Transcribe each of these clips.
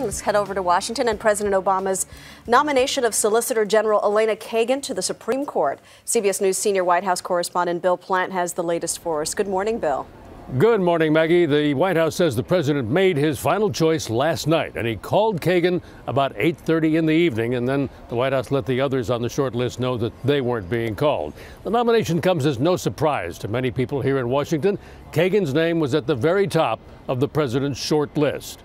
Let's head over to Washington and President Obama's nomination of Solicitor General Elena Kagan to the Supreme Court. CBS News senior White House correspondent Bill Plante has the latest for us. Good morning, Bill. Good morning, Maggie. The White House says the president made his final choice last night, and he called Kagan about 8:30 in the evening, and then the White House let the others on the short list know that they weren't being called. The nomination comes as no surprise to many people here in Washington. Kagan's name was at the very top of the president's short list.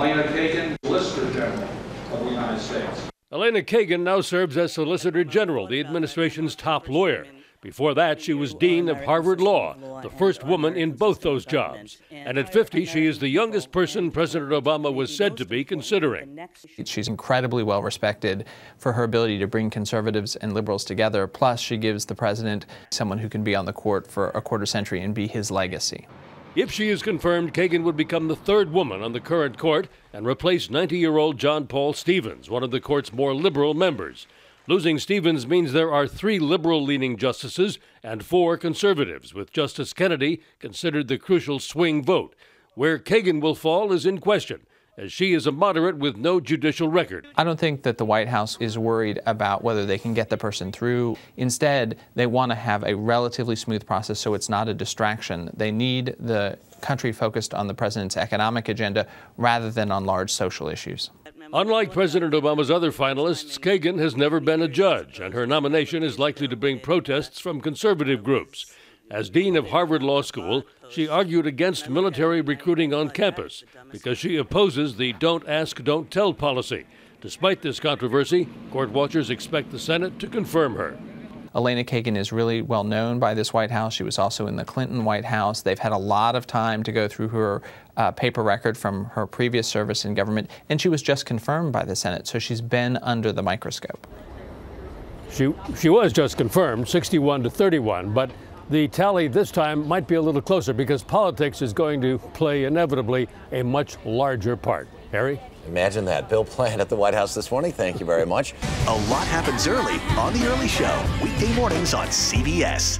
Elena Kagan, Solicitor General of the United States. Elena Kagan now serves as Solicitor General, the administration's top lawyer. Before that, she was Dean of Harvard Law, the first woman in both those jobs. And at 50, she is the youngest person President Obama was said to be considering. She's incredibly well respected for her ability to bring conservatives and liberals together. Plus, she gives the president someone who can be on the court for a quarter century and be his legacy. If she is confirmed, Kagan would become the third woman on the current court and replace 90-year-old John Paul Stevens, one of the court's more liberal members. Losing Stevens means there are 3 liberal-leaning justices and 4 conservatives, with Justice Kennedy considered the crucial swing vote. Where Kagan will fall is in question, as she is a moderate with no judicial record. I don't think that the White House is worried about whether they can get the person through. Instead, they want to have a relatively smooth process so it's not a distraction. They need the country focused on the president's economic agenda rather than on large social issues. Unlike President Obama's other finalists, Kagan has never been a judge, and her nomination is likely to bring protests from conservative groups. As Dean of Harvard Law School, she argued against military recruiting on campus because she opposes the don't ask, don't tell policy. Despite this controversy, court watchers expect the Senate to confirm her. Elena Kagan is really well known by this White House. She was also in the Clinton White House. They've had a lot of time to go through her paper record from her previous service in government, and she was just confirmed by the Senate, so she's been under the microscope. She was just confirmed, 61 to 31, but the tally this time might be a little closer because politics is going to play inevitably a much larger part. Harry? Imagine that. Bill Plante at the White House this morning. Thank you very much. A lot happens early on The Early Show, weekday mornings on CBS.